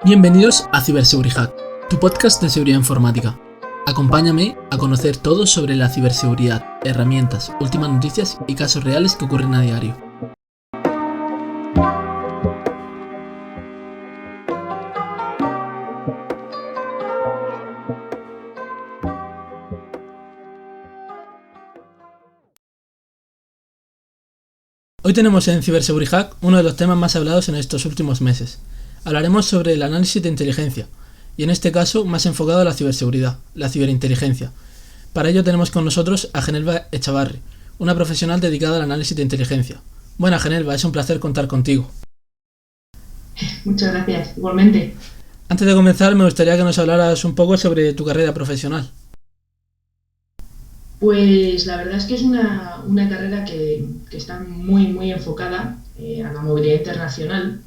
Bienvenidos a Ciberseguridad, tu podcast de seguridad informática. Acompáñame a conocer todo sobre la ciberseguridad, herramientas, últimas noticias y casos reales que ocurren a diario. Hoy tenemos en Ciberseguridad uno de los temas más hablados en estos últimos meses. Hablaremos sobre el análisis de inteligencia, y en este caso más enfocado a la ciberseguridad, la ciberinteligencia. Para ello tenemos con nosotros a Genelva Echavarri, una profesional dedicada al análisis de inteligencia. Buena Genelva, es un placer contar contigo. Muchas gracias, igualmente. Antes de comenzar me gustaría que nos hablaras un poco sobre tu carrera profesional. Pues la verdad es que es una carrera que está muy enfocada a la movilidad internacional,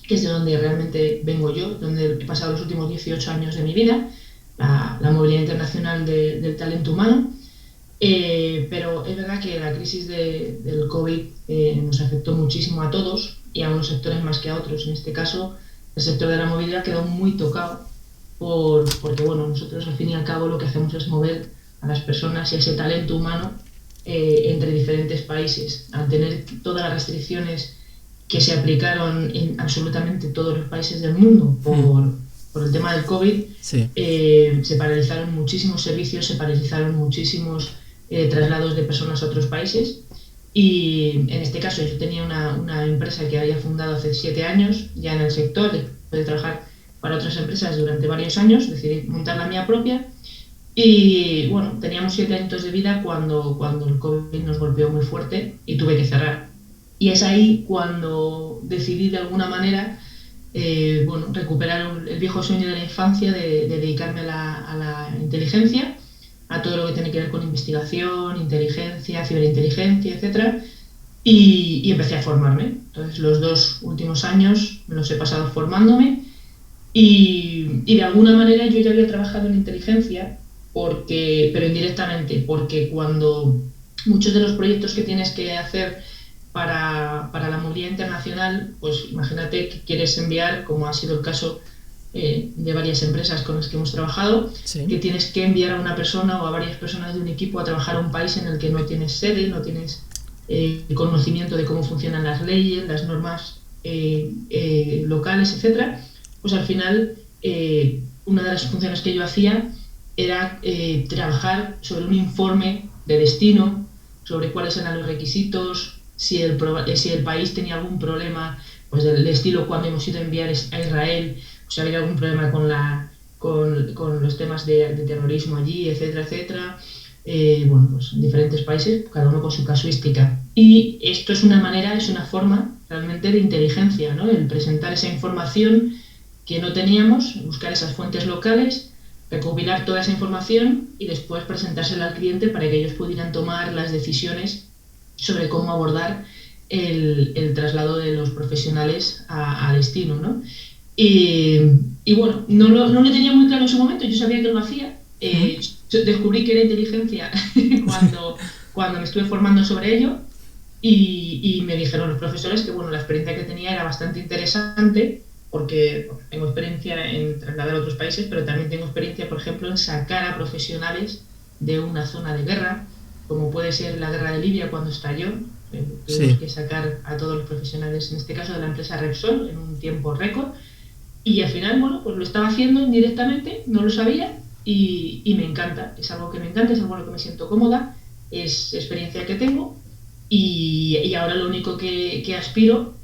que es de donde realmente vengo yo, donde he pasado los últimos 18 años de mi vida, la movilidad internacional del talento humano. Pero es verdad que la crisis del COVID nos afectó muchísimo a todos y a unos sectores más que a otros. En este caso, el sector de la movilidad quedó muy tocado porque nosotros al fin y al cabo lo que hacemos es mover a las personas y a ese talento humano entre diferentes países. Al tener todas las restricciones que se aplicaron en absolutamente todos los países del mundo por el tema del COVID, Sí. Se paralizaron muchísimos servicios, se paralizaron muchísimos traslados de personas a otros países. Y en este caso yo tenía una empresa que había fundado hace 7 años ya en el sector, después de trabajar para otras empresas durante varios años, decidí montar la mía propia. Y bueno, teníamos 7 años de vida cuando el COVID nos golpeó muy fuerte y tuve que cerrar. Y es ahí cuando decidí de alguna manera recuperar el viejo sueño de la infancia de dedicarme a la inteligencia, a todo lo que tiene que ver con investigación, inteligencia, ciberinteligencia, etc. Y empecé a formarme. Entonces los 2 últimos años me los he pasado formándome y de alguna manera yo ya había trabajado en inteligencia, pero indirectamente, porque cuando muchos de los proyectos que tienes que hacer para la movilidad internacional, pues imagínate que quieres enviar, como ha sido el caso de varias empresas con las que hemos trabajado, Sí. que tienes que enviar a una persona o a varias personas de un equipo a trabajar a un país en el que no tienes sede, no tienes conocimiento de cómo funcionan las leyes, las normas locales, etc. Pues al final una de las funciones que yo hacía era trabajar sobre un informe de destino, sobre cuáles eran los requisitos, si el país tenía algún problema, pues del estilo cuando hemos ido a enviar a Israel, si había algún problema con los temas de terrorismo allí, etcétera. Pues en diferentes países, cada uno con su casuística. Y esto es una forma realmente de inteligencia, ¿no? El presentar esa información que no teníamos, buscar esas fuentes locales, recopilar toda esa información y después presentársela al cliente para que ellos pudieran tomar las decisiones sobre cómo abordar el traslado de los profesionales a destino, ¿no? Y bueno, no lo tenía muy claro en su momento, yo sabía que lo hacía. Descubrí que era inteligencia cuando me estuve formando sobre ello y me dijeron los profesores que la experiencia que tenía era bastante interesante, porque tengo experiencia en trasladar a otros países, pero también tengo experiencia, por ejemplo, en sacar a profesionales de una zona de guerra, como puede ser la guerra de Libia cuando estalló. Tuvimos que sacar a todos los profesionales, en este caso de la empresa Repsol, en un tiempo récord. Y al final, pues lo estaba haciendo indirectamente, no lo sabía, y me encanta. Es algo que me encanta, es algo en lo que me siento cómoda, es experiencia que tengo, y ahora lo único que aspiro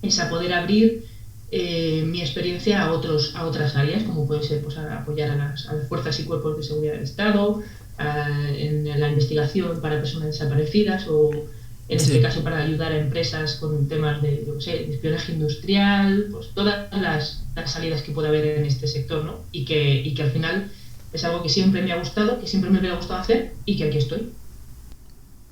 es a poder abrir mi experiencia a otras áreas, como puede ser pues, a apoyar a las fuerzas y cuerpos de seguridad del Estado, en la investigación para personas desaparecidas, o en este caso para ayudar a empresas con temas de espionaje industrial, pues todas las salidas que pueda haber en este sector, ¿no? Y que al final es algo que siempre me ha gustado, que siempre me hubiera gustado hacer y que aquí estoy.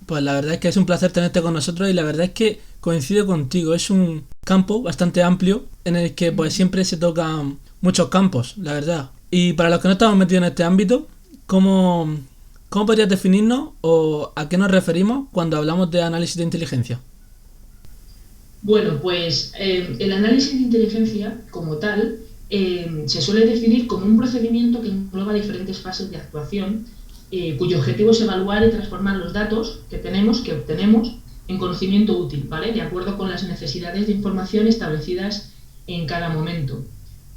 Pues la verdad es que es un placer tenerte con nosotros y la verdad es que coincido contigo, es un campo bastante amplio en el que pues siempre se tocan muchos campos, la verdad. Y para los que no estamos metidos en este ámbito, ¿cómo podrías definirnos o a qué nos referimos cuando hablamos de análisis de inteligencia? Bueno, pues el análisis de inteligencia como tal se suele definir como un procedimiento que engloba diferentes fases de actuación, cuyo objetivo es evaluar y transformar los datos que obtenemos, en conocimiento útil, ¿vale? De acuerdo con las necesidades de información establecidas en cada momento.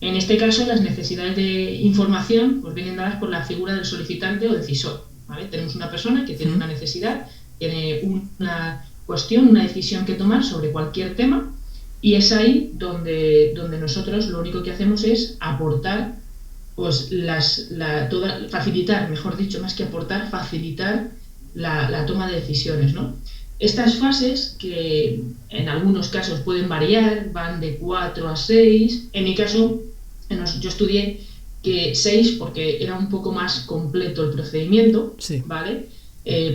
En este caso, las necesidades de información pues, vienen dadas por la figura del solicitante o decisor, ¿vale? Tenemos una persona que tiene una necesidad, tiene una cuestión, una decisión que tomar sobre cualquier tema, y es ahí donde nosotros lo único que hacemos es aportar, pues facilitar, mejor dicho, más que aportar, facilitar la toma de decisiones, ¿no? Estas fases, que en algunos casos pueden variar, van de 4 a 6. En mi caso, yo estudié que 6 porque era un poco más completo el procedimiento, sí. ¿vale?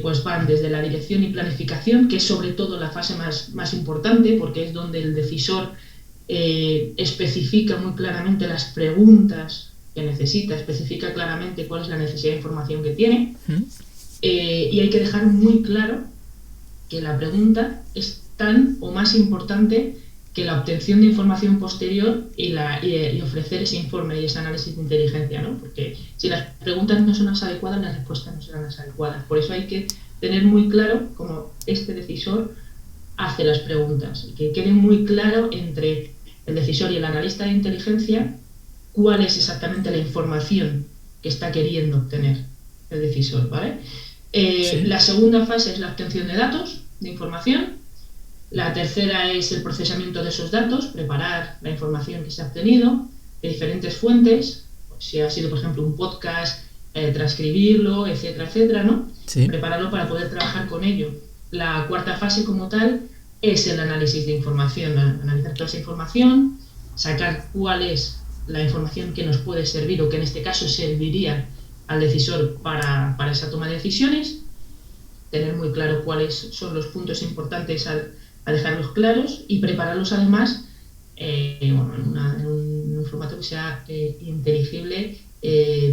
Pues van desde la dirección y planificación, que es sobre todo la fase más importante, porque es donde el decisor especifica muy claramente las preguntas que necesita, especifica claramente cuál es la necesidad de información que tiene, y hay que dejar muy claro que la pregunta es tan o más importante que la obtención de información posterior y ofrecer ese informe y ese análisis de inteligencia, ¿no? Porque si las preguntas no son las adecuadas, las respuestas no serán las adecuadas. Por eso hay que tener muy claro cómo este decisor hace las preguntas, y que quede muy claro entre el decisor y el analista de inteligencia cuál es exactamente la información que está queriendo obtener el decisor, ¿vale? Sí. La segunda fase es la obtención de datos, de información. La tercera es el procesamiento de esos datos, preparar la información que se ha obtenido de diferentes fuentes, si ha sido, por ejemplo, un podcast, transcribirlo, etcétera, etcétera, ¿no? Sí. Prepararlo para poder trabajar con ello. La cuarta fase, como tal, es el análisis de información, analizar toda esa información, sacar cuál es la información que nos puede servir o que en este caso serviría al decisor para esa toma de decisiones, tener muy claro cuáles son los puntos importantes a dejarlos claros y prepararlos además en un formato que sea inteligible,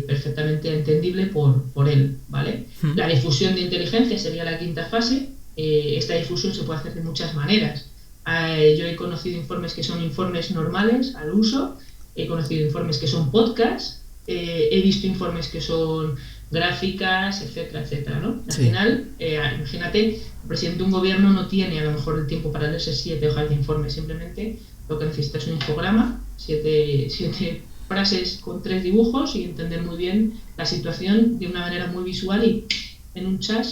perfectamente entendible por él, ¿vale? La difusión de inteligencia sería la quinta fase. Esta difusión se puede hacer de muchas maneras. Yo he conocido informes que son informes normales al uso, he conocido informes que son podcasts, he visto informes que son gráficas, etcétera, etcétera, ¿no? Al final, imagínate, el presidente de un gobierno no tiene a lo mejor el tiempo para leerse 7 hojas de informe, simplemente lo que necesita es un infograma, 7 frases con 3 dibujos y entender muy bien la situación de una manera muy visual y en un chat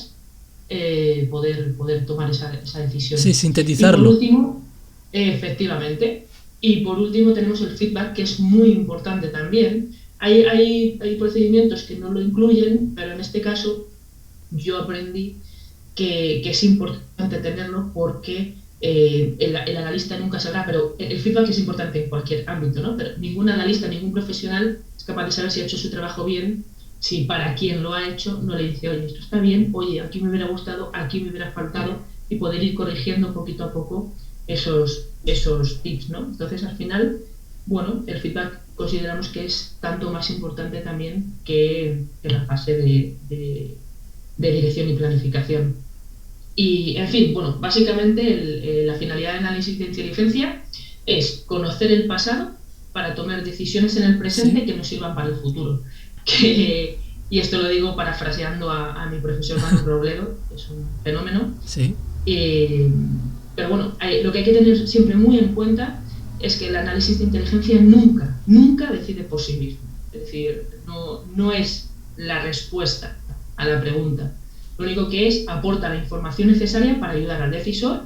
poder tomar esa decisión. Sí, sintetizarlo. Y por último, efectivamente, y por último tenemos el feedback, que es muy importante también. Hay procedimientos que no lo incluyen, pero en este caso yo aprendí que es importante tenerlo porque el analista nunca sabrá, pero el feedback es importante en cualquier ámbito, ¿no? Pero ningún analista, ningún profesional es capaz de saber si ha hecho su trabajo bien, si para quien lo ha hecho no le dice, oye, esto está bien, oye, aquí me hubiera gustado, aquí me hubiera faltado, y poder ir corrigiendo poquito a poco esos tips, ¿no? Entonces, al final, bueno, el feedback consideramos que es tanto más importante también que la fase de dirección y planificación. Y, en fin, bueno, básicamente la finalidad del análisis de inteligencia es conocer el pasado para tomar decisiones en el presente que nos sirvan para el futuro. Y esto lo digo parafraseando a mi profesor Manu Robledo, que es un fenómeno. Sí. Pero bueno, lo que hay que tener siempre muy en cuenta es que el análisis de inteligencia nunca decide por sí mismo. Es decir, no es la respuesta a la pregunta. Lo único que es, aporta la información necesaria para ayudar al decisor,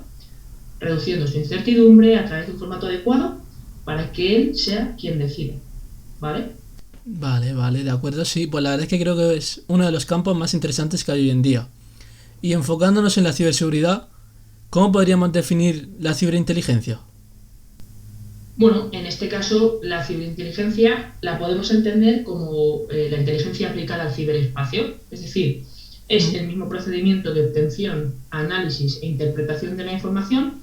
reduciendo su incertidumbre a través de un formato adecuado para que él sea quien decida. ¿Vale? Vale, de acuerdo, sí. Pues la verdad es que creo que es uno de los campos más interesantes que hay hoy en día. Y enfocándonos en la ciberseguridad, ¿cómo podríamos definir la ciberinteligencia? Bueno, en este caso, la ciberinteligencia la podemos entender como la inteligencia aplicada al ciberespacio, es decir, es el mismo procedimiento de obtención, análisis e interpretación de la información.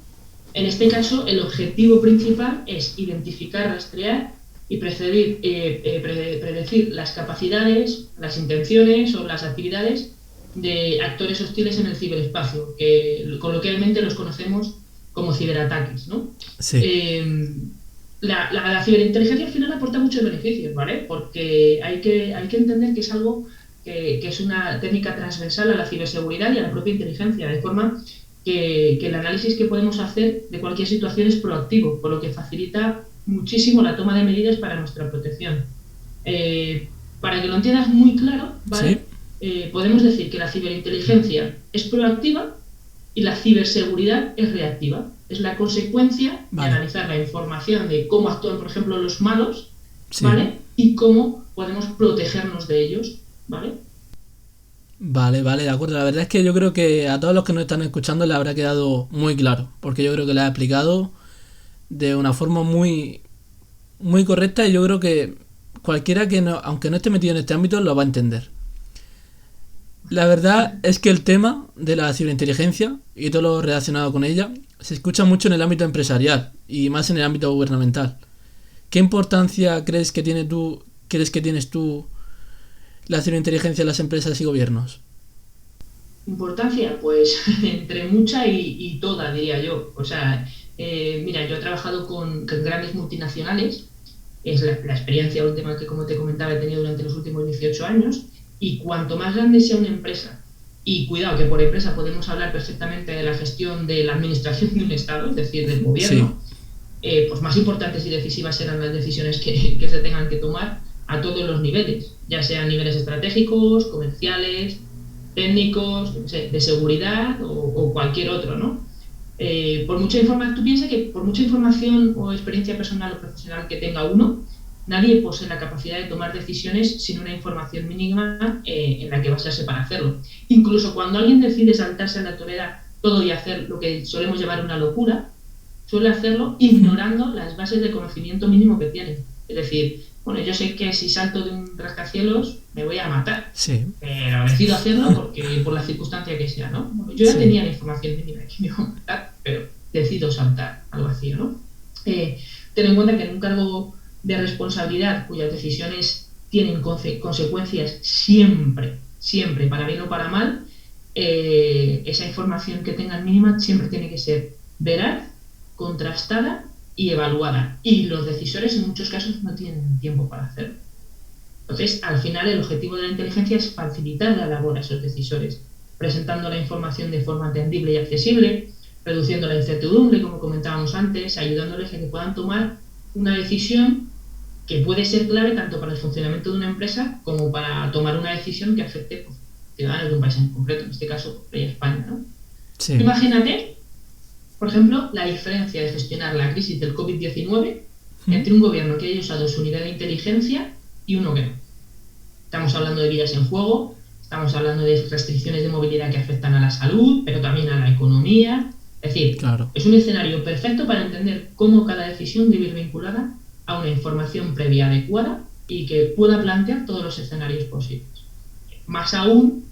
En este caso, el objetivo principal es identificar, rastrear y predecir las capacidades, las intenciones o las actividades de actores hostiles en el ciberespacio, que coloquialmente los conocemos como ciberataques, ¿no? Sí. la ciberinteligencia al final aporta muchos beneficios, ¿vale? Porque hay que entender que es algo que es una técnica transversal a la ciberseguridad y a la propia inteligencia, de forma que el análisis que podemos hacer de cualquier situación es proactivo, por lo que facilita muchísimo la toma de medidas para nuestra protección. Para que lo entiendas muy claro, ¿vale? Podemos decir que la ciberinteligencia es proactiva y la ciberseguridad es reactiva. Es la consecuencia de analizar la información de cómo actúan, por ejemplo, los malos, ¿vale? Y cómo podemos protegernos de ellos, ¿vale? Vale, de acuerdo. La verdad es que yo creo que a todos los que nos están escuchando les habrá quedado muy claro, porque yo creo que lo ha explicado de una forma muy, muy correcta y yo creo que cualquiera que no, aunque no esté metido en este ámbito, lo va a entender. La verdad es que el tema de la ciberinteligencia y todo lo relacionado con ella se escucha mucho en el ámbito empresarial y más en el ámbito gubernamental. ¿Qué importancia crees que tienes tú la ciberinteligencia en las empresas y gobiernos? Importancia, pues entre mucha y toda, diría yo. O sea, mira, yo he trabajado con grandes multinacionales, es la experiencia última que, como te comentaba, he tenido durante los últimos 18 años, y cuanto más grande sea una empresa, y cuidado que por empresa podemos hablar perfectamente de la gestión de la administración de un Estado, es decir, del gobierno, pues más importantes y decisivas serán las decisiones que se tengan que tomar a todos los niveles, ya sean niveles estratégicos, comerciales, técnicos, no sé, de seguridad o cualquier otro, ¿no? Por mucha información, tú piensas que por mucha información o experiencia personal o profesional que tenga uno, nadie posee la capacidad de tomar decisiones sin una información mínima en la que basarse para hacerlo. Incluso cuando alguien decide saltarse a la torera todo y hacer lo que solemos llamar una locura, suele hacerlo ignorando las bases de conocimiento mínimo que tiene. Es decir, bueno, yo sé que si salto de un rascacielos me voy a matar, pero decido hacerlo por la circunstancia que sea, ¿no? Bueno, yo ya tenía la información mínima de que me iba a matar, pero decido saltar al vacío, ¿no? Ten en cuenta que en un cargo de responsabilidad cuyas decisiones tienen consecuencias siempre, para bien o para mal, esa información que tengan mínima siempre tiene que ser veraz, contrastada y evaluada. Y los decisores en muchos casos no tienen tiempo para hacerlo. Entonces, al final, el objetivo de la inteligencia es facilitar la labor a esos decisores, presentando la información de forma entendible y accesible, reduciendo la incertidumbre, como comentábamos antes, ayudándoles a que puedan tomar una decisión que puede ser clave tanto para el funcionamiento de una empresa como para tomar una decisión que afecte a ciudadanos de un país en concreto, en este caso, España, ¿no? Imagínate, por ejemplo, la diferencia de gestionar la crisis del COVID-19 entre un gobierno que haya usado su unidad de inteligencia y uno que no. Estamos hablando de vidas en juego, estamos hablando de restricciones de movilidad que afectan a la salud, pero también a la economía. Es decir, es un escenario perfecto para entender cómo cada decisión debe ir vinculada a una información previa adecuada y que pueda plantear todos los escenarios posibles. Más aún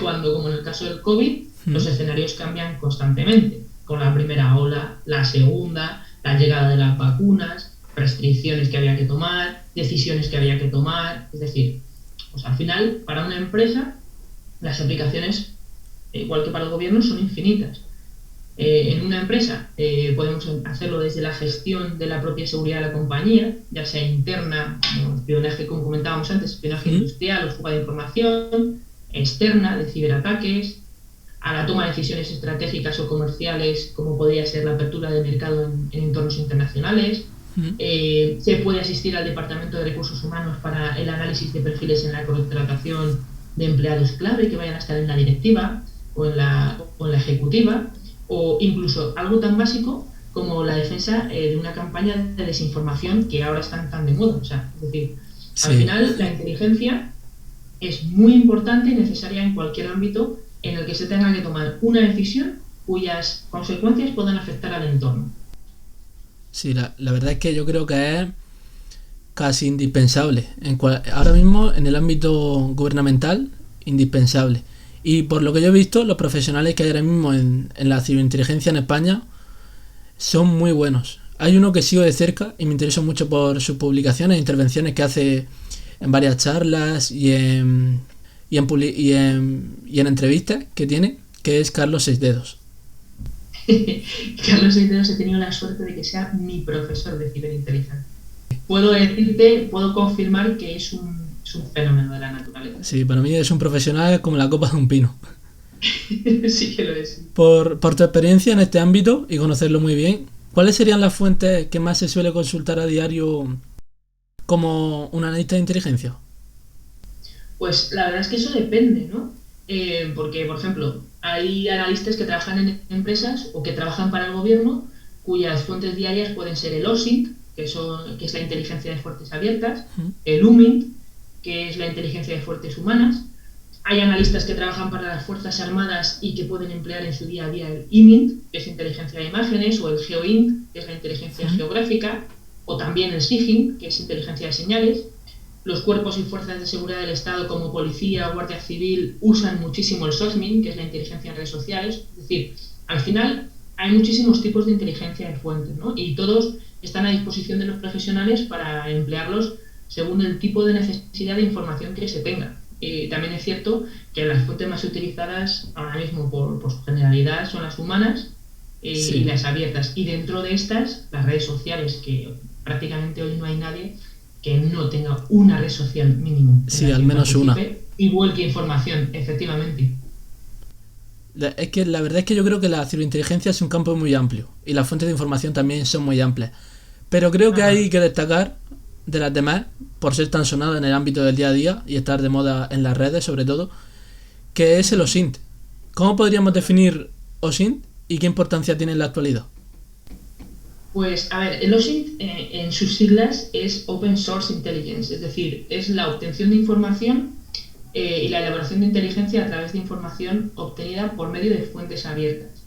cuando, como en el caso del COVID, los escenarios cambian constantemente, con la primera ola, la segunda, la llegada de las vacunas, restricciones que había que tomar, decisiones que había que tomar. Es decir, pues al final, para una empresa, las aplicaciones, igual que para el gobierno, son infinitas. En una empresa podemos hacerlo desde la gestión de la propia seguridad de la compañía, ya sea interna, como espionaje, como comentábamos antes, espionaje industrial o fuga de información, externa, de ciberataques, a la toma de decisiones estratégicas o comerciales, como podría ser la apertura de mercado en entornos internacionales. Se puede asistir al Departamento de Recursos Humanos para el análisis de perfiles en la contratación de empleados clave que vayan a estar en la directiva o en la ejecutiva, o incluso algo tan básico como la defensa de una campaña de desinformación que ahora están tan de moda. O sea, es decir, al final la inteligencia es muy importante y necesaria en cualquier ámbito en el que se tenga que tomar una decisión cuyas consecuencias puedan afectar al entorno. Sí, la verdad es que yo creo que es casi indispensable. Ahora mismo en el ámbito gubernamental, indispensable. Y por lo que yo he visto, los profesionales que hay ahora mismo en la ciberinteligencia en España son muy buenos. Hay uno que sigo de cerca y me interesa mucho por sus publicaciones e intervenciones que hace en varias charlas y en entrevistas que tiene, que es Carlos Seisdedos. Carlos Cisneros he tenido la suerte de que sea mi profesor de ciberinteligencia. Puedo decirte, puedo confirmar que es un fenómeno de la naturaleza. Sí, para mí es un profesional como la copa de un pino. Sí que lo es. Por tu experiencia en este ámbito y conocerlo muy bien, ¿cuáles serían las fuentes que más se suele consultar a diario como un analista de inteligencia? Pues la verdad es que eso depende, ¿no? Porque, por ejemplo, hay analistas que trabajan en empresas o que trabajan para el gobierno cuyas fuentes diarias pueden ser el OSINT, que es la inteligencia de fuerzas abiertas, el UMINT, que es la inteligencia de fuerzas humanas. Hay analistas que trabajan para las Fuerzas Armadas y que pueden emplear en su día a día el IMINT, que es inteligencia de imágenes, o el GeoINT, que es la inteligencia geográfica, o también el SIGINT, que es inteligencia de señales. Los cuerpos y fuerzas de seguridad del Estado, como policía o guardia civil, usan muchísimo el SOSMINT, que es la inteligencia en redes sociales. Es decir, al final hay muchísimos tipos de inteligencia de fuentes, ¿no? Y todos están a disposición de los profesionales para emplearlos según el tipo de necesidad de información que se tenga. También es cierto que las fuentes más utilizadas ahora mismo por su generalidad son las humanas Sí. y las abiertas. Y dentro de estas, las redes sociales, que prácticamente hoy no hay nadie que no tenga una red social mínimo. Sí, al menos una. Y vuelque información, efectivamente. Es que la verdad es que yo creo que la ciberinteligencia es un campo muy amplio y las fuentes de información también son muy amplias. Pero creo que hay que destacar de las demás, por ser tan sonada en el ámbito del día a día y estar de moda en las redes sobre todo, que es el OSINT. ¿Cómo podríamos definir OSINT y qué importancia tiene en la actualidad? Pues, a ver, el OSINT en sus siglas es Open Source Intelligence, es decir, es la obtención de información y la elaboración de inteligencia a través de información obtenida por medio de fuentes abiertas.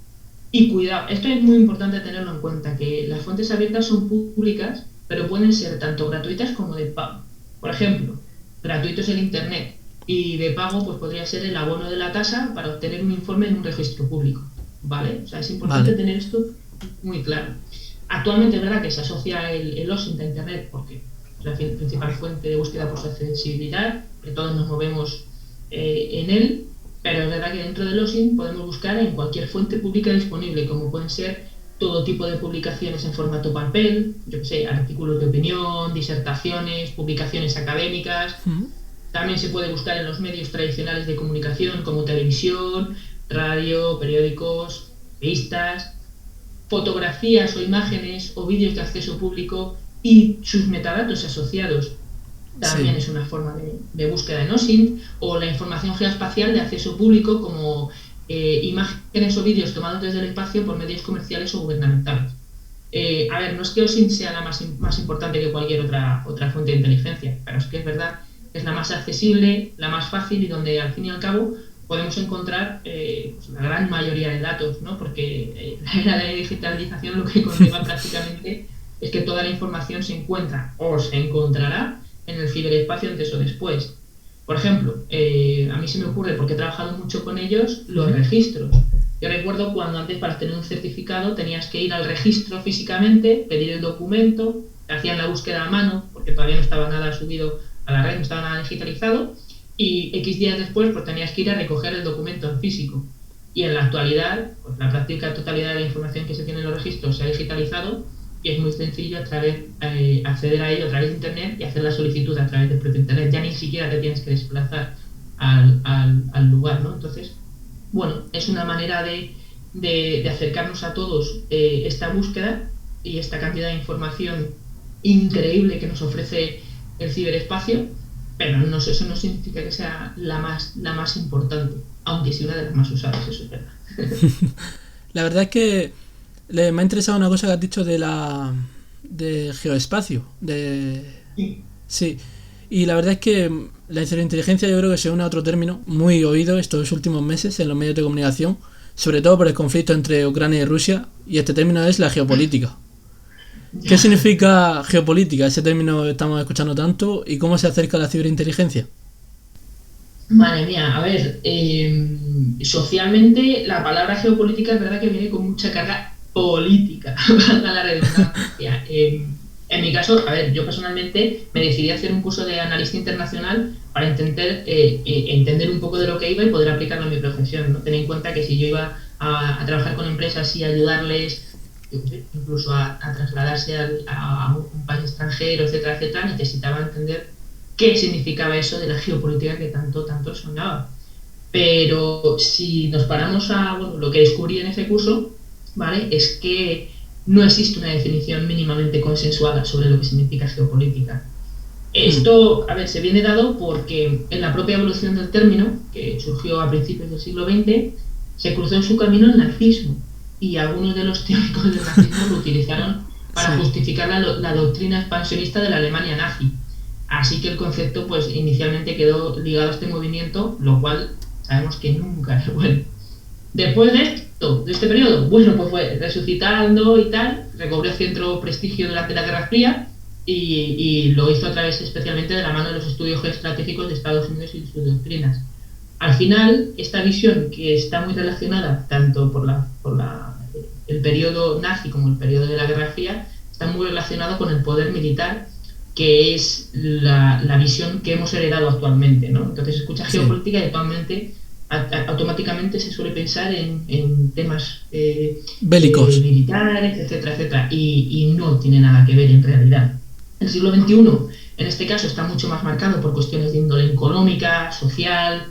Y cuidado, esto es muy importante tenerlo en cuenta, que las fuentes abiertas son públicas, pero pueden ser tanto gratuitas como de pago. Por ejemplo, gratuito es el Internet y de pago pues podría ser el abono de la tasa para obtener un informe en un registro público. ¿Vale? O sea, es importante tener esto muy claro. Actualmente es verdad que se asocia el OSINT a Internet porque es la principal fuente de búsqueda por su accesibilidad, que todos nos movemos en él, pero es verdad que dentro del OSINT podemos buscar en cualquier fuente pública disponible, como pueden ser todo tipo de publicaciones en formato papel, yo que sé, artículos de opinión, disertaciones, publicaciones académicas. También se puede buscar en los medios tradicionales de comunicación como televisión, radio, periódicos, revistas, fotografías o imágenes o vídeos de acceso público y sus metadatos asociados. También es una forma de búsqueda en OSINT, o la información geoespacial de acceso público como imágenes o vídeos tomados desde el espacio por medios comerciales o gubernamentales. A ver, no es que OSINT sea la más importante que cualquier otra fuente de inteligencia, pero es que es verdad que es la más accesible, la más fácil y donde al fin y al cabo podemos encontrar pues, la gran mayoría de datos, ¿no? Porque la era de la digitalización lo que conlleva prácticamente es que toda la información se encuentra o se encontrará en el ciberespacio antes o después. Por ejemplo, a mí se me ocurre, porque he trabajado mucho con ellos, los registros. Yo recuerdo cuando antes para tener un certificado tenías que ir al registro físicamente, pedir el documento, hacían la búsqueda a mano, porque todavía no estaba nada subido a la red, no estaba nada digitalizado, y X días después pues tenías que ir a recoger el documento en físico. Y en la actualidad, pues la práctica totalidad de la información que se tiene en los registros se ha digitalizado y es muy sencillo acceder a ello a través de Internet y hacer la solicitud a través del propio Internet. Ya ni siquiera te tienes que desplazar al lugar, ¿no? Entonces, bueno, es una manera de acercarnos a todos esta búsqueda y esta cantidad de información increíble que nos ofrece el ciberespacio, pero eso no significa que sea la más importante, aunque sí una de las más usadas, eso es verdad. La verdad es que me ha interesado una cosa que has dicho de geoespacio. Sí. Y la verdad es que la ciberinteligencia yo creo que se une a otro término muy oído estos últimos meses en los medios de comunicación, sobre todo por el conflicto entre Ucrania y Rusia, y este término es la geopolítica. ¿Qué significa geopolítica? Ese término que estamos escuchando tanto, y cómo se acerca a la ciberinteligencia. Madre mía, a ver, socialmente la palabra geopolítica es verdad que viene con mucha carga política, valga la redundancia. En mi caso, a ver, yo personalmente me decidí a hacer un curso de analista internacional para entender un poco de lo que iba y poder aplicarlo en mi profesión, ¿no? Ten en cuenta que si yo iba a trabajar con empresas y ayudarles, yo qué sé, incluso a trasladarse a un país extranjero, etcétera, etcétera, necesitaba entender qué significaba eso de la geopolítica que tanto sonaba. Pero si nos paramos a lo que descubrí en ese curso, ¿vale? Es que no existe una definición mínimamente consensuada sobre lo que significa geopolítica. Esto, a ver, se viene dado porque en la propia evolución del término, que surgió a principios del siglo XX, se cruzó en su camino el nazismo y algunos de los teóricos del nazismo lo utilizaron para justificar la doctrina expansionista de la Alemania nazi. Así que el concepto, pues, inicialmente quedó ligado a este movimiento, lo cual sabemos que nunca es bueno. Después de este periodo, bueno, pues fue resucitando y tal, recobró cierto prestigio durante la Guerra Fría y lo hizo a través especialmente de la mano de los estudios geoestratégicos de Estados Unidos y sus doctrinas. Al final, esta visión, que está muy relacionada tanto por el periodo nazi como el periodo de la Guerra Fría, está muy relacionado con el poder militar, que es la visión que hemos heredado actualmente, ¿no? Entonces, escucha geopolítica y automáticamente se suele pensar en temas bélicos, militares, etcétera, etcétera, y no tiene nada que ver en realidad. El siglo XXI, en este caso, está mucho más marcado por cuestiones de índole económica, social,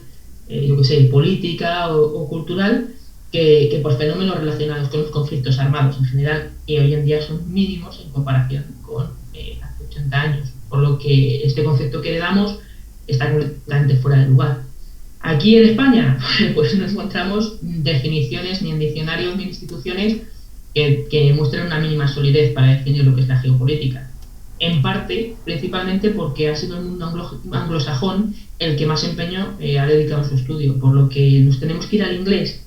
política o cultural, que por fenómenos relacionados con los conflictos armados en general, que hoy en día son mínimos en comparación con hace 80 años, por lo que este concepto que le damos está completamente fuera de lugar. Aquí en España, pues no encontramos definiciones ni en diccionarios ni en instituciones que muestren una mínima solidez para definir lo que es la geopolítica. En parte, principalmente porque ha sido el mundo anglosajón el que más empeño ha dedicado a su estudio, por lo que nos tenemos que ir al inglés.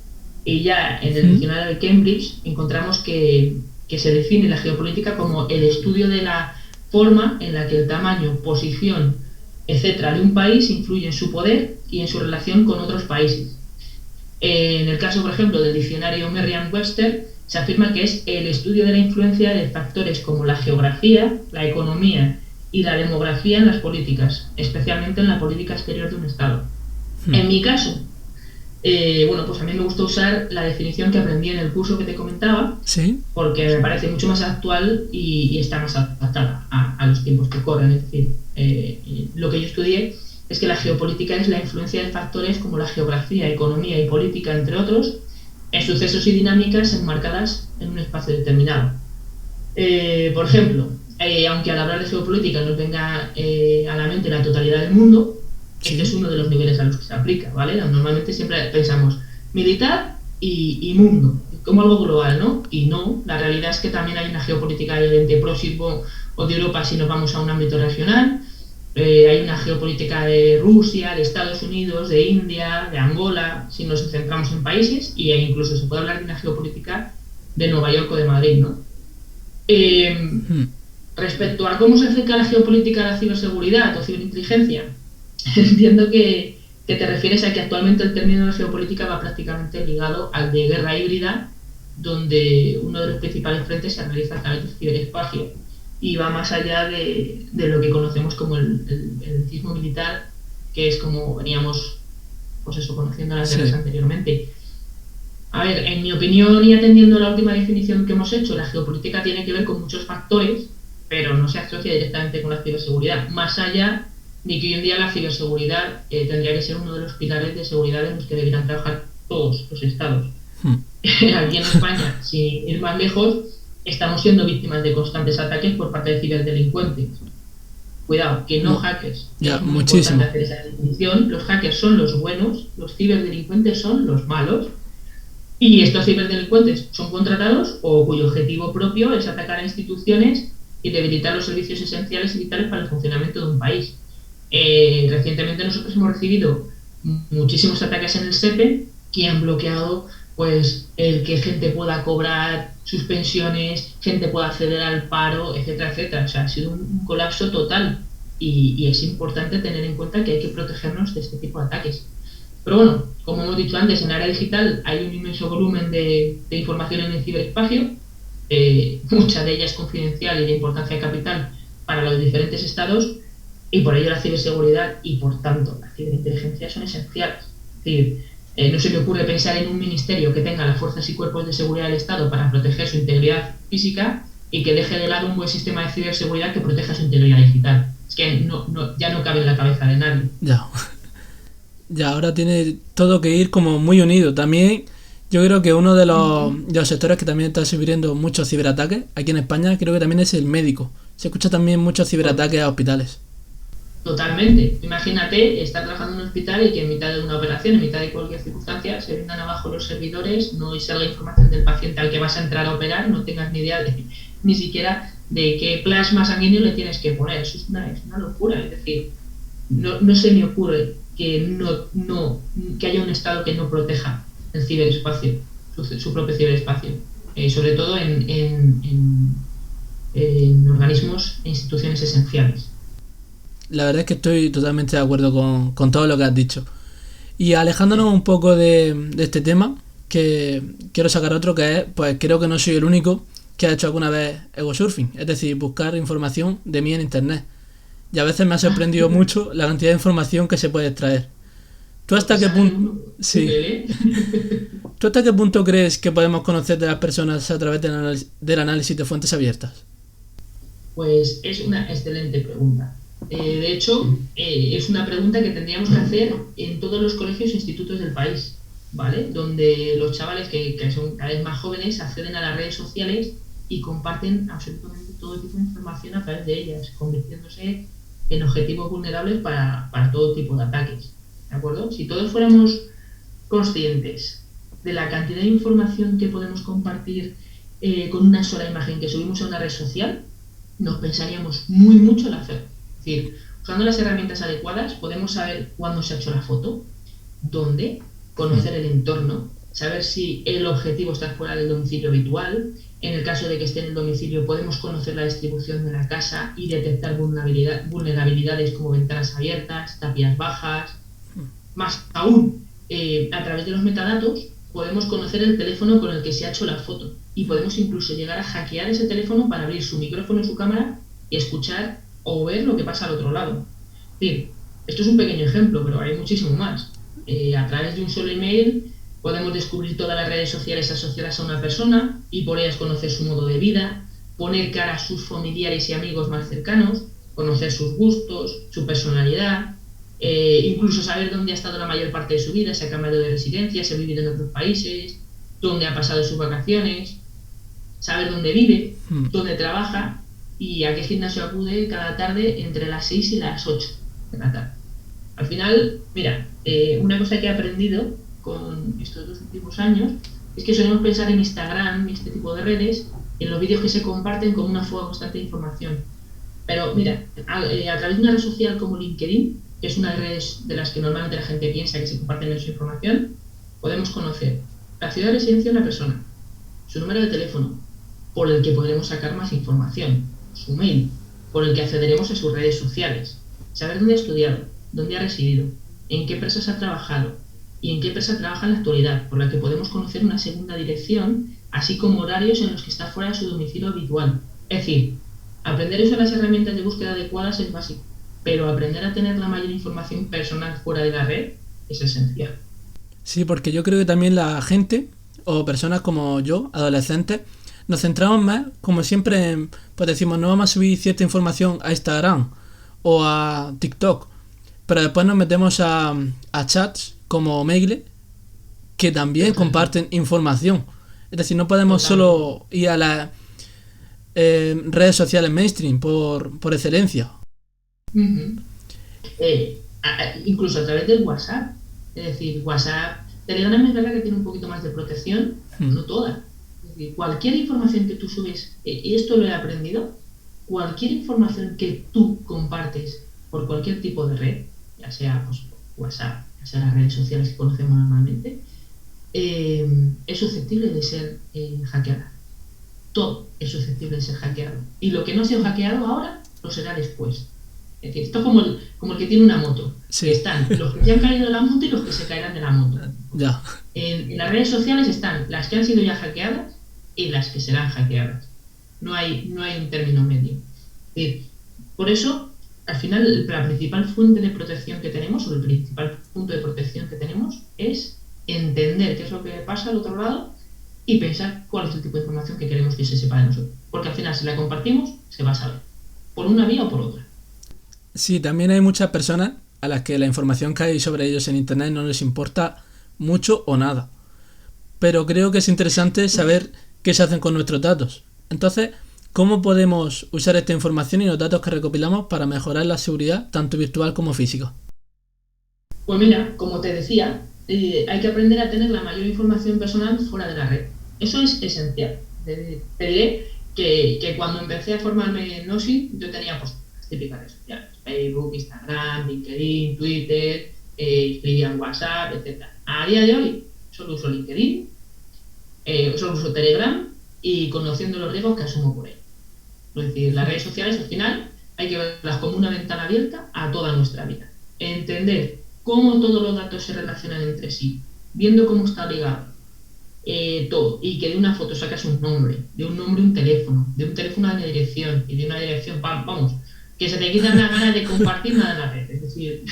Y ya en el diccionario de Cambridge encontramos que se define la geopolítica como el estudio de la forma en la que el tamaño, posición, etcétera, de un país influye en su poder y en su relación con otros países. En el caso, por ejemplo, del diccionario Merriam-Webster, se afirma que es el estudio de la influencia de factores como la geografía, la economía y la demografía en las políticas, especialmente en la política exterior de un Estado. En mi caso, pues a mí me gusta usar la definición que aprendí en el curso que te comentaba, porque me parece mucho más actual y está más adaptada a los tiempos que corren. Es decir, lo que yo estudié es que la geopolítica es la influencia de factores como la geografía, economía y política, entre otros, en sucesos y dinámicas enmarcadas en un espacio determinado. Por ejemplo, aunque al hablar de geopolítica nos venga a la mente la totalidad del mundo, este es uno de los niveles a los que se aplica, ¿vale? Normalmente siempre pensamos militar y mundo, como algo global, ¿no? Y no, la realidad es que también hay una geopolítica de ente próximo o de Europa si nos vamos a un ámbito regional. Hay una geopolítica de Rusia, de Estados Unidos, de India, de Angola, si nos centramos en países, y incluso se puede hablar de una geopolítica de Nueva York o de Madrid, ¿no? Respecto a cómo se acerca la geopolítica a la ciberseguridad o ciberinteligencia, entiendo que te refieres a que actualmente el término de geopolítica va prácticamente ligado al de guerra híbrida, donde uno de los principales frentes se realiza a través del ciberespacio y va más allá de lo que conocemos como el sismo militar, que es como veníamos conociendo las guerras anteriormente. A ver, en mi opinión, y atendiendo a la última definición que hemos hecho, la geopolítica tiene que ver con muchos factores, pero no se asocia directamente con la ciberseguridad, más allá de que hoy en día la ciberseguridad tendría que ser uno de los pilares de seguridad en los que deberían trabajar todos los estados. Aquí en España, sin ir más lejos, estamos siendo víctimas de constantes ataques por parte de ciberdelincuentes. Cuidado, que no hackers. Ya, es muy muchísimo. importante hacer esa distinción. Los hackers son los buenos, los ciberdelincuentes son los malos. Y estos ciberdelincuentes son contratados o cuyo objetivo propio es atacar a instituciones y debilitar los servicios esenciales y vitales para el funcionamiento de un país. Recientemente nosotros hemos recibido muchísimos ataques en el SEPE que han bloqueado pues el que gente pueda cobrar sus pensiones, gente pueda acceder al paro, etcétera, etcétera. O sea, ha sido un colapso total y es importante tener en cuenta que hay que protegernos de este tipo de ataques. Pero bueno, como hemos dicho antes, en la era digital hay un inmenso volumen de información en el ciberespacio, mucha de ella es confidencial y de importancia capital para los diferentes estados, y por ello la ciberseguridad y por tanto la ciberinteligencia son esenciales. Es decir, No se me ocurre pensar en un ministerio que tenga las fuerzas y cuerpos de seguridad del Estado para proteger su integridad física y que deje de lado un buen sistema de ciberseguridad que proteja su integridad digital. Es que ya no cabe en la cabeza de nadie. Ya. Ya, ahora tiene todo que ir como muy unido. También yo creo que uno de los sectores que también está sufriendo muchos ciberataques aquí en España, creo que también es el médico. Se escucha también muchos ciberataques a hospitales. Totalmente. Imagínate estar trabajando en un hospital y que en mitad de una operación, en mitad de cualquier circunstancia, se vengan abajo los servidores, no salga información del paciente al que vas a entrar a operar, no tengas ni idea ni siquiera de qué plasma sanguíneo le tienes que poner. Eso es una locura. Es decir, no se me ocurre que que haya un Estado que no proteja el ciberespacio, su propio ciberespacio, sobre todo en organismos e instituciones esenciales. La verdad es que estoy totalmente de acuerdo con todo lo que has dicho. Y alejándonos un poco de este tema, que quiero sacar otro que es, pues creo que no soy el único que ha hecho alguna vez ego surfing, es decir, buscar información de mí en internet. Y a veces me ha sorprendido mucho la cantidad de información que se puede extraer. ¿Tú hasta qué punto? Sí. ¿Tú hasta qué punto crees que podemos conocer de las personas a través del análisis de fuentes abiertas? Pues es una excelente pregunta. De hecho, es una pregunta que tendríamos que hacer en todos los colegios e institutos del país, ¿vale? Donde los chavales que son cada vez más jóvenes acceden a las redes sociales y comparten absolutamente todo tipo de información a través de ellas, convirtiéndose en objetivos vulnerables para todo tipo de ataques, ¿de acuerdo? Si todos fuéramos conscientes de la cantidad de información que podemos compartir con una sola imagen que subimos a una red social, nos pensaríamos mucho al hacer. Es decir, usando las herramientas adecuadas podemos saber cuándo se ha hecho la foto, dónde, conocer el entorno, saber si el objetivo está fuera del domicilio habitual. En el caso de que esté en el domicilio podemos conocer la distribución de la casa y detectar vulnerabilidades como ventanas abiertas, tapias bajas. Más aún, a través de los metadatos podemos conocer el teléfono con el que se ha hecho la foto y podemos incluso llegar a hackear ese teléfono para abrir su micrófono y su cámara y escuchar o ver lo que pasa al otro lado. Es decir, esto es un pequeño ejemplo, pero hay muchísimo más. A través de un solo email podemos descubrir todas las redes sociales asociadas a una persona y por ellas conocer su modo de vida, poner cara a sus familiares y amigos más cercanos, conocer sus gustos, su personalidad, incluso saber dónde ha estado la mayor parte de su vida, si ha cambiado de residencia, si ha vivido en otros países, dónde ha pasado sus vacaciones, saber dónde vive, dónde trabaja y a qué gimnasio acude cada tarde entre las 6 y las 8 de la tarde. Al final, mira, una cosa que he aprendido con estos 2 últimos años es que solemos pensar en Instagram y este tipo de redes, en los vídeos que se comparten como una fuga constante de información. Pero mira, a través de una red social como LinkedIn, que es una de las redes de las que normalmente la gente piensa que se comparte menos información, podemos conocer la ciudad de residencia de una persona, su número de teléfono, por el que podremos sacar más información, su mail, por el que accederemos a sus redes sociales, saber dónde ha estudiado, dónde ha residido, en qué empresas ha trabajado y en qué empresa trabaja en la actualidad, por la que podemos conocer una segunda dirección, así como horarios en los que está fuera de su domicilio habitual. Es decir, aprender a usar las herramientas de búsqueda adecuadas es básico, pero aprender a tener la mayor información personal fuera de la red es esencial. Sí, porque yo creo que también la gente, o personas como yo, adolescentes, nos centramos más, como siempre, en, pues decimos, no vamos a subir cierta información a Instagram o a TikTok, pero después nos metemos a chats como Omegle, que también comparten información. Es decir, no podemos solo ir a las redes sociales mainstream por excelencia. Incluso a través del WhatsApp. Es decir, WhatsApp, Telegram es verdad que tiene un poquito más de protección, no toda. Es decir, cualquier información que tú subes, y esto lo he aprendido, cualquier información que tú compartes por cualquier tipo de red, ya sea pues, WhatsApp, ya sea las redes sociales que conocemos normalmente, es susceptible de ser hackeada. Todo es susceptible de ser hackeado. Y lo que no ha sido hackeado ahora, lo será después. Es decir, esto es como el que tiene una moto. Sí. Que están los que se han caído de la moto y los que se caerán de la moto. Ya. En las redes sociales están las que han sido ya hackeadas y las que serán hackeadas. No hay un término medio. Es decir, por eso, al final, la principal fuente de protección que tenemos, o el principal punto de protección que tenemos, es entender qué es lo que pasa al otro lado y pensar cuál es el tipo de información que queremos que se sepa de nosotros. Porque al final, si la compartimos, se va a saber, por una vía o por otra. Sí, también hay muchas personas a las que la información que hay sobre ellos en internet no les importa mucho o nada. Pero creo que es interesante saber qué se hacen con nuestros datos. Entonces, ¿cómo podemos usar esta información y los datos que recopilamos para mejorar la seguridad tanto virtual como física? Pues mira, como te decía, hay que aprender a tener la mayor información personal fuera de la red. Eso es esencial. Te diré que cuando empecé a formarme en OSI, yo tenía pues las típicas redes sociales, Facebook, Instagram, LinkedIn, Twitter, escribía en WhatsApp, etc. A día de hoy solo uso LinkedIn, solo uso Telegram y conociendo los riesgos que asumo por ello. Es decir, las redes sociales al final hay que verlas como una ventana abierta a toda nuestra vida. Entender cómo todos los datos se relacionan entre sí, viendo cómo está ligado todo, y que de una foto sacas un nombre, de un nombre un teléfono, de un teléfono una dirección, y de una dirección, vamos, que se te quitan las ganas de compartir nada en la red. Es decir,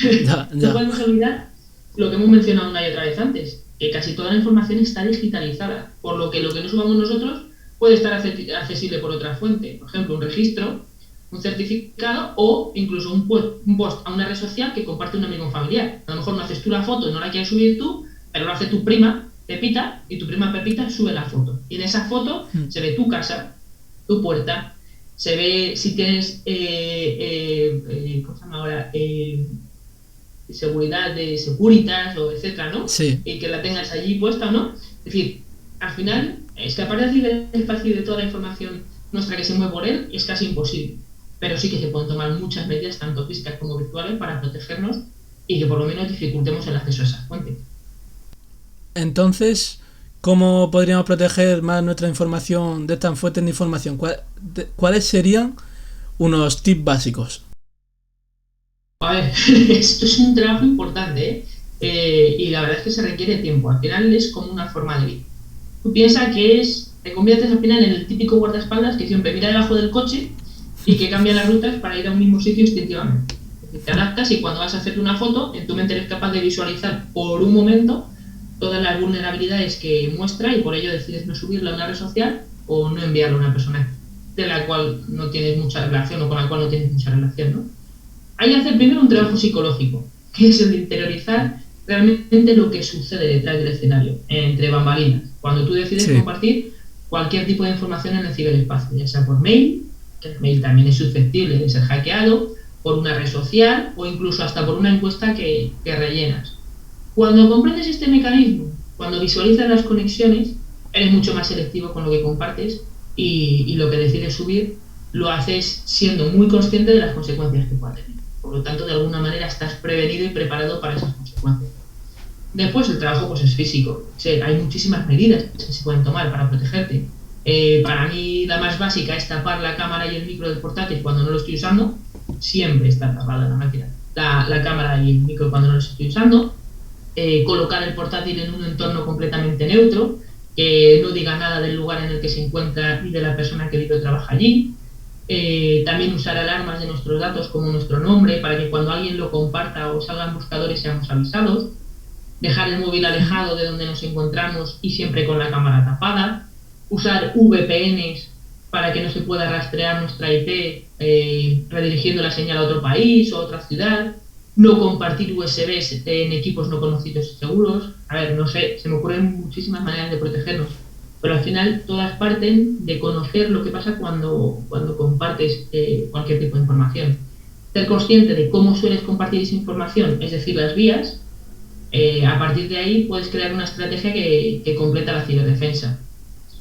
no podemos olvidar lo que hemos mencionado una y otra vez antes, que casi toda la información está digitalizada, por lo que nos subamos nosotros puede estar accesible por otra fuente, por ejemplo, un registro, un certificado o incluso un post a una red social que comparte un amigo familiar. A lo mejor no haces tú la foto y no la quieres subir tú, pero lo hace tu prima Pepita y tu prima Pepita sube la foto. Y en esa foto se ve tu casa, tu puerta, se ve si tienes, ¿cómo se llama ahora? Seguridad de Securitas o etcétera, ¿no? Sí. Y que la tengas allí puesta o no. Es decir, al final, escapar del espacio de toda la información nuestra que se mueve por él es casi imposible. Pero sí que se pueden tomar muchas medidas, tanto físicas como virtuales, para protegernos y que por lo menos dificultemos el acceso a esas fuentes. Entonces, ¿cómo podríamos proteger más nuestra información de estas fuentes de información? ¿Cuáles serían unos tips básicos? A ver, esto es un trabajo importante, y la verdad es que se requiere tiempo. Al final es como una forma de vida. Tú piensas que te conviertes al final en el típico guardaespaldas que siempre mira debajo del coche y que cambia las rutas para ir a un mismo sitio instintivamente. Es decir, te adaptas y cuando vas a hacerte una foto, en tu mente eres capaz de visualizar por un momento todas las vulnerabilidades que muestra y por ello decides no subirla a una red social o no enviarla a una persona de la cual no tienes mucha relación o con la cual no tienes mucha relación, ¿no? Hay que hacer primero un trabajo psicológico, que es el de interiorizar realmente lo que sucede detrás del escenario, entre bambalinas, cuando tú decides compartir cualquier tipo de información en el ciberespacio, ya sea por mail, que el mail también es susceptible de ser hackeado, por una red social o incluso hasta por una encuesta que rellenas. Cuando comprendes este mecanismo, cuando visualizas las conexiones, eres mucho más selectivo con lo que compartes y lo que decides subir lo haces siendo muy consciente de las consecuencias que pueda tener. Por lo tanto, de alguna manera estás prevenido y preparado para esas consecuencias. Después, el trabajo pues es físico. O sea, hay muchísimas medidas que se pueden tomar para protegerte. Para mí, la más básica es tapar la cámara y el micro del portátil cuando no lo estoy usando. Siempre está tapada la máquina, la cámara y el micro cuando no los estoy usando. Colocar el portátil en un entorno completamente neutro, que no diga nada del lugar en el que se encuentra y de la persona que vive o trabaja allí. También usar alarmas de nuestros datos como nuestro nombre para que cuando alguien lo comparta o salgan buscadores seamos avisados. Dejar el móvil alejado de donde nos encontramos y siempre con la cámara tapada. Usar VPNs para que no se pueda rastrear nuestra IP redirigiendo la señal a otro país o a otra ciudad. No compartir USBs en equipos no conocidos y seguros. A ver, no sé, se me ocurren muchísimas maneras de protegernos. Pero al final todas parten de conocer lo que pasa cuando compartes cualquier tipo de información. Ser consciente de cómo sueles compartir esa información, es decir, las vías. A partir de ahí puedes crear una estrategia que completa la ciberdefensa.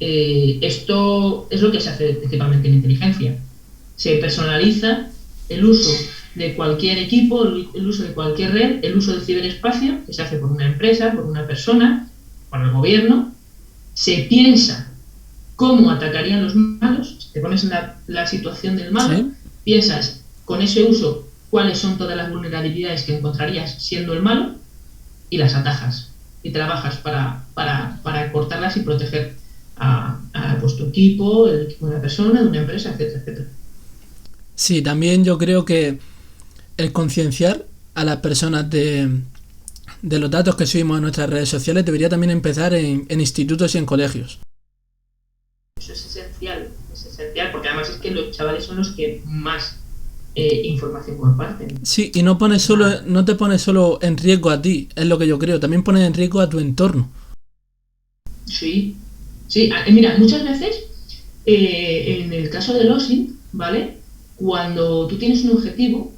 Esto es lo que se hace principalmente en inteligencia. Se personaliza el uso de cualquier equipo, el uso de cualquier red, el uso del ciberespacio, que se hace por una empresa, por una persona, por el gobierno. Se piensa cómo atacarían los malos, te pones en la situación del malo, ¿sí? Piensas con ese uso cuáles son todas las vulnerabilidades que encontrarías siendo el malo y las atajas y trabajas para cortarlas y proteger a pues, tu equipo, el equipo de una persona, de una empresa, etcétera, etcétera. Sí, también yo creo que el concienciar a las personas de de los datos que subimos en nuestras redes sociales debería también empezar en institutos y en colegios. Eso es esencial, porque además es que los chavales son los que más información comparten. Sí, y no te pones solo en riesgo a ti, es lo que yo creo, también pones en riesgo a tu entorno. Sí, mira, muchas veces en el caso del OSINT, ¿vale? Cuando tú tienes un objetivo,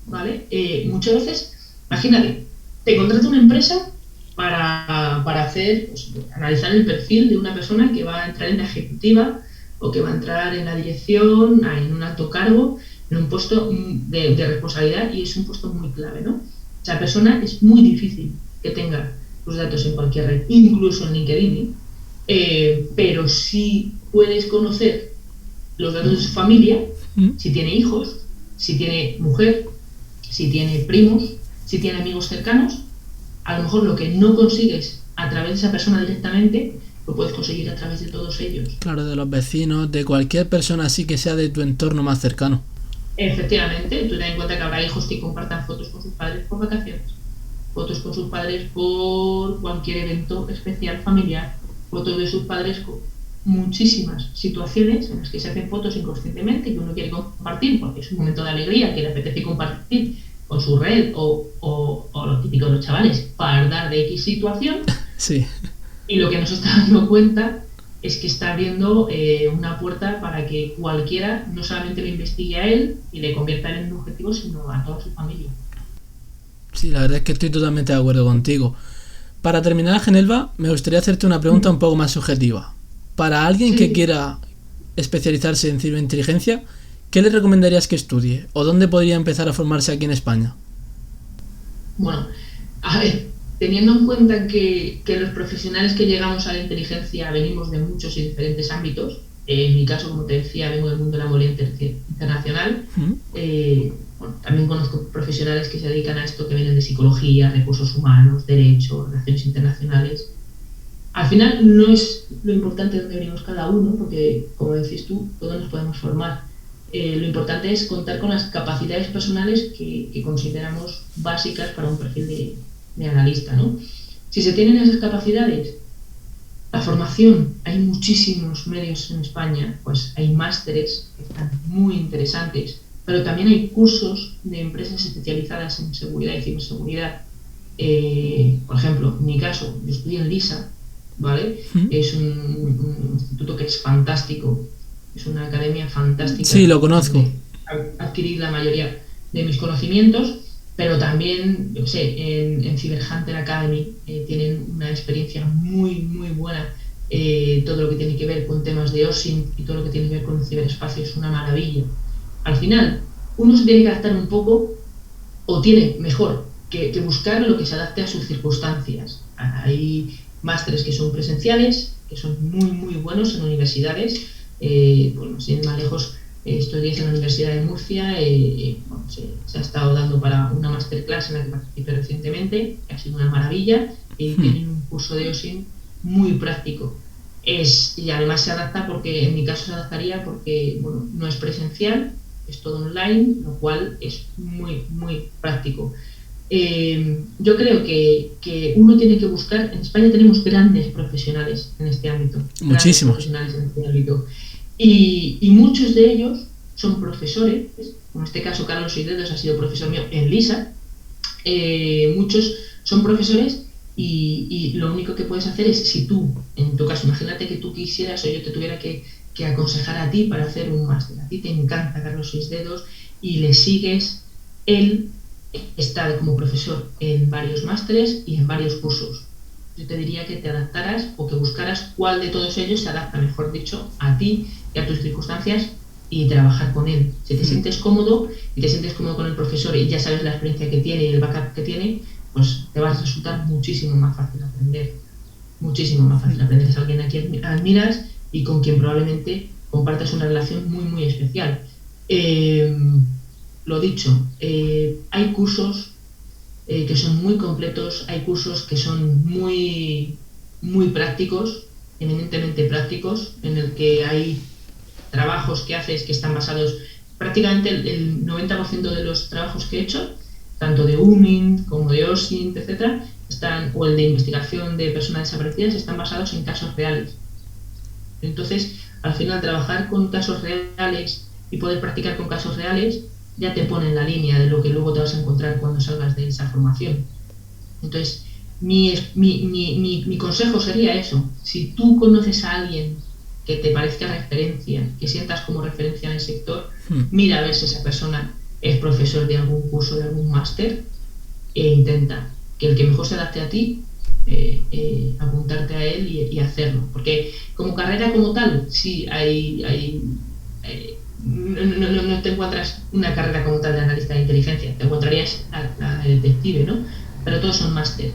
¿vale? Muchas veces, imagínate, te contrata una empresa para hacer, pues, analizar el perfil de una persona que va a entrar en la ejecutiva o que va a entrar en la dirección, en un alto cargo, en un puesto de responsabilidad, y es un puesto muy clave, ¿no? Esa persona es muy difícil que tenga los datos en cualquier red, incluso en LinkedIn, pero si puedes conocer los datos de su familia, si tiene hijos, si tiene mujer, si tiene primos, si tiene amigos cercanos, a lo mejor lo que no consigues a través de esa persona directamente, lo puedes conseguir a través de todos ellos. Claro, de los vecinos, de cualquier persona así que sea de tu entorno más cercano. Efectivamente, tú ten en cuenta que habrá hijos que compartan fotos con sus padres por vacaciones, fotos con sus padres por cualquier evento especial familiar, fotos de sus padres con muchísimas situaciones en las que se hacen fotos inconscientemente que uno quiere compartir porque es un momento de alegría que le apetece compartir con su red o lo típico de los chavales, fardar de X situación. Sí. Y lo que nos está dando cuenta es que está abriendo una puerta para que cualquiera no solamente lo investigue a él y le convierta en un objetivo, sino a toda su familia. Sí, la verdad es que estoy totalmente de acuerdo contigo. Para terminar, Genelva, me gustaría hacerte una pregunta un poco más subjetiva. Para alguien que quiera especializarse en ciberinteligencia, ¿qué le recomendarías que estudie? ¿O dónde podría empezar a formarse aquí en España? Bueno, a ver, teniendo en cuenta que los profesionales que llegamos a la inteligencia venimos de muchos y diferentes ámbitos, en mi caso, como te decía, vengo del mundo de la movilidad internacional, bueno, también conozco profesionales que se dedican a esto, que vienen de psicología, recursos humanos, derecho, relaciones internacionales. Al final no es lo importante de dónde venimos cada uno, porque, como decís tú, todos nos podemos formar. Lo importante es contar con las capacidades personales que consideramos básicas para un perfil de analista, ¿no? Si se tienen esas capacidades, la formación, hay muchísimos medios en España, pues hay másteres que están muy interesantes, pero también hay cursos de empresas especializadas en seguridad y ciberseguridad. Por ejemplo, en mi caso, yo estudié en LISA, ¿vale? Es un instituto que es fantástico, es una academia fantástica. Sí, lo conozco. Adquirí la mayoría de mis conocimientos, pero también, yo sé, en Cyber Hunter Academy tienen una experiencia muy, muy buena. Todo lo que tiene que ver con temas de OSINT y todo lo que tiene que ver con el ciberespacio es una maravilla. Al final, uno se tiene que adaptar un poco, o tiene, mejor, que buscar lo que se adapte a sus circunstancias. Hay másteres que son presenciales, que son muy, muy buenos en universidades. Bueno, sin ir más lejos, estos días en la Universidad de Murcia bueno, se ha estado dando para una masterclass en la que participé recientemente, que ha sido una maravilla, y tienen un curso de OSINT muy práctico. Y además se adapta porque, en mi caso se adaptaría porque, bueno, no es presencial, es todo online, lo cual es muy, muy práctico. Yo creo que uno tiene que buscar, en España tenemos grandes profesionales en este ámbito. Muchísimos. Profesionales en este ámbito. Y muchos de ellos son profesores, en este caso Carlos Oidedos ha sido profesor mío en LISA, muchos son profesores y lo único que puedes hacer es, si tú, en tu caso, imagínate que tú quisieras o yo te tuviera que aconsejar a ti para hacer un máster, a ti te encanta Carlos Oidedos y le sigues, él está como profesor en varios másteres y en varios cursos. Yo te diría que te adaptaras o que buscaras cuál de todos ellos se adapta, mejor dicho, a ti y a tus circunstancias y trabajar con él. Si te sientes cómodo y te sientes cómodo con el profesor y ya sabes la experiencia que tiene y el backup que tiene, pues te va a resultar muchísimo más fácil aprender. Muchísimo más fácil aprender. Es alguien a quien admiras y con quien probablemente compartas una relación muy, muy especial. Lo dicho, hay cursos que son muy completos, hay cursos que son muy, muy prácticos, eminentemente prácticos, en el que hay trabajos que haces que están basados, prácticamente el 90% de los trabajos que he hecho, tanto de UNINT como de OSINT, etcétera, o el de investigación de personas desaparecidas están basados en casos reales. Entonces, al final, trabajar con casos reales y poder practicar con casos reales ya te pone en la línea de lo que luego te vas a encontrar cuando salgas de esa formación. Entonces, mi consejo sería eso. Si tú conoces a alguien que te parezca referencia, que sientas como referencia en el sector, mira a ver si esa persona es profesor de algún curso, de algún máster, e intenta que el que mejor se adapte a ti, apuntarte a él y hacerlo. Porque como carrera como tal, sí, no te encuentras una carrera como tal de analista de inteligencia, te encontrarías la de detective, ¿no? Pero todos son másteres.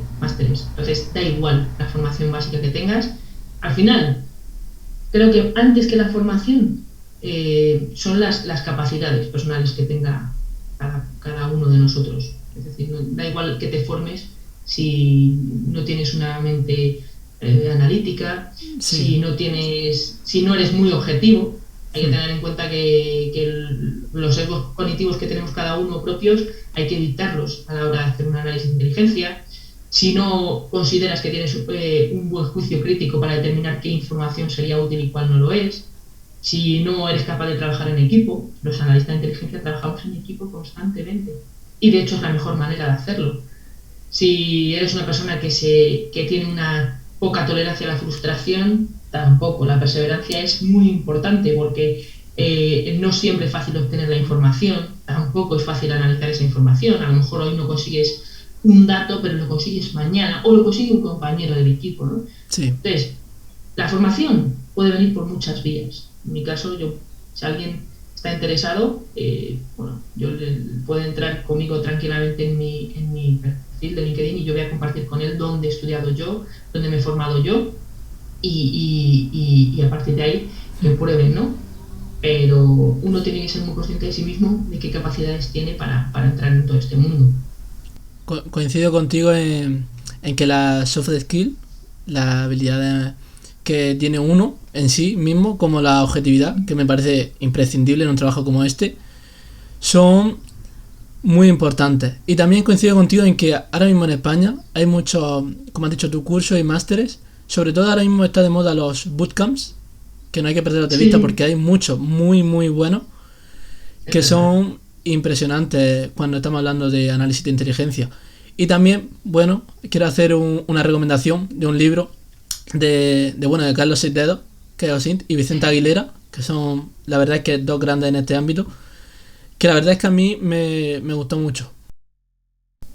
Entonces da igual la formación básica que tengas. Al final, creo que antes que la formación son las capacidades personales que tenga cada uno de nosotros. Es decir, da igual que te formes si no tienes una mente analítica, Sí. si no eres muy objetivo. Hay que tener en cuenta que los sesgos cognitivos que tenemos cada uno propios hay que evitarlos a la hora de hacer un análisis de inteligencia. Si no consideras que tienes un buen juicio crítico para determinar qué información sería útil y cuál no lo es. Si no eres capaz de trabajar en equipo, los analistas de inteligencia trabajamos en equipo constantemente. Y de hecho es la mejor manera de hacerlo. Si eres una persona que tiene una poca tolerancia a la frustración, tampoco. La perseverancia es muy importante porque no siempre es fácil obtener la información, tampoco es fácil analizar esa información. A lo mejor hoy no consigues un dato, pero lo consigues mañana, o lo consigue un compañero del equipo, ¿no? Sí. Entonces, la formación puede venir por muchas vías. En mi caso, si alguien está interesado, puede entrar conmigo tranquilamente en mi perfil de LinkedIn y yo voy a compartir con él dónde he estudiado yo, dónde me he formado yo y a partir de ahí que prueben, ¿no? Pero uno tiene que ser muy consciente de sí mismo, de qué capacidades tiene para entrar en todo este mundo. Coincido contigo en que la soft skill, la habilidad que tiene uno en sí mismo, como la objetividad, que me parece imprescindible en un trabajo como este, son muy importantes. Y también coincido contigo en que ahora mismo en España hay muchos, como has dicho, tu cursos y másteres. Sobre todo ahora mismo está de moda los bootcamps, que no hay que perderlos de vista porque hay muchos muy muy buenos que son impresionantes cuando estamos hablando de análisis de inteligencia. Y también, bueno, quiero hacer una recomendación de un libro de Carlos Seisdedos, que es OSINT, y Vicente Aguilera, que son, la verdad es que dos grandes en este ámbito, que la verdad es que a mí me gustó mucho.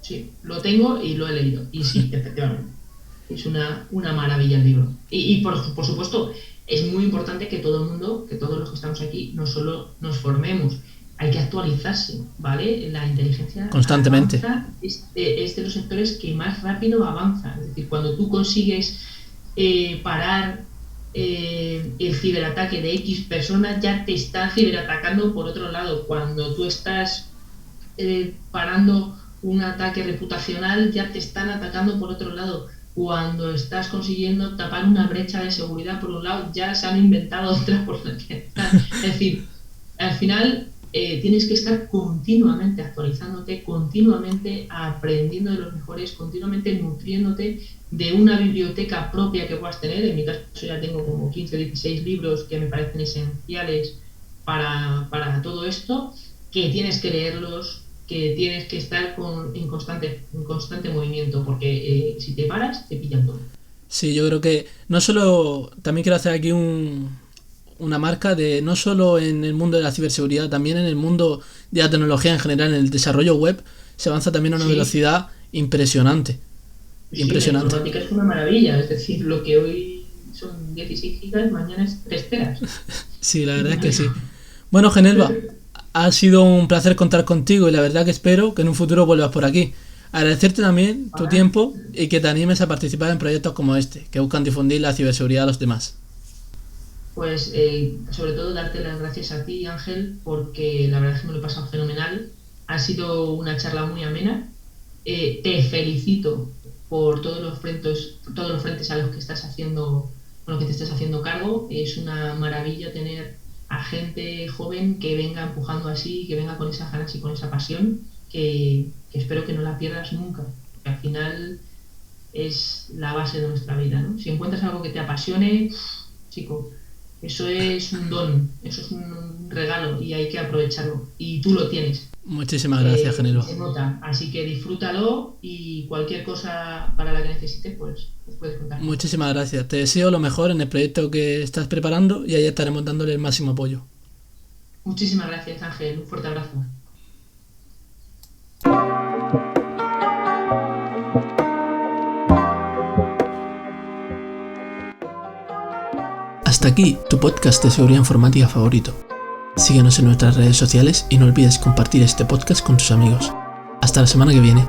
Sí, lo tengo y lo he leído. Y sí, efectivamente. Es una maravilla el libro. Y por supuesto, es muy importante que todo el mundo, que todos los que estamos aquí, no solo nos formemos, hay que actualizarse, ¿vale? La inteligencia Constantemente. avanza, es de los sectores que más rápido avanza. Es decir, cuando tú consigues parar el ciberataque de X personas, ya te está ciberatacando por otro lado. Cuando tú estás parando un ataque reputacional, ya te están atacando por otro lado. Cuando estás consiguiendo tapar una brecha de seguridad por un lado, ya se han inventado otras por la que están. Es decir, al final tienes que estar continuamente actualizándote, continuamente aprendiendo de los mejores, continuamente nutriéndote de una biblioteca propia que puedas tener. En mi caso ya tengo como 15 o 16 libros que me parecen esenciales para todo esto, que tienes que leerlos, que tienes que estar en constante movimiento, porque si te paras, te pillan todo. Sí, yo creo que no solo, también quiero hacer aquí una marca de no solo en el mundo de la ciberseguridad, también en el mundo de la tecnología en general, en el desarrollo web, se avanza también a una velocidad impresionante. Sí, la informática es una maravilla, es decir, lo que hoy son 16 gigas, mañana es 3 teras. Sí, la verdad es que sí. Bueno, Genelva, ha sido un placer contar contigo y la verdad que espero que en un futuro vuelvas por aquí. Agradecerte también tu tiempo y que te animes a participar en proyectos como este, que buscan difundir la ciberseguridad a los demás. Pues sobre todo darte las gracias a ti, Ángel, porque la verdad es que me lo he pasado fenomenal. Ha sido una charla muy amena. Te felicito por todos los frentes a los que estás haciendo, con los que te estás haciendo cargo. Es una maravilla tener a gente joven que venga empujando así, que venga con esas ganas y con esa pasión, que espero que no la pierdas nunca. Porque al final es la base de nuestra vida, ¿no? Si encuentras algo que te apasione, chico, eso es un don, eso es un regalo y hay que aprovecharlo. Y tú lo tienes. Muchísimas gracias, Genelo. Se nota, así que disfrútalo y cualquier cosa para la que necesites, pues puedes contar. Muchísimas gracias. Te deseo lo mejor en el proyecto que estás preparando y ahí estaremos dándole el máximo apoyo. Muchísimas gracias, Ángel. Un fuerte abrazo. Hasta aquí tu podcast de seguridad informática favorito. Síguenos en nuestras redes sociales y no olvides compartir este podcast con tus amigos. Hasta la semana que viene.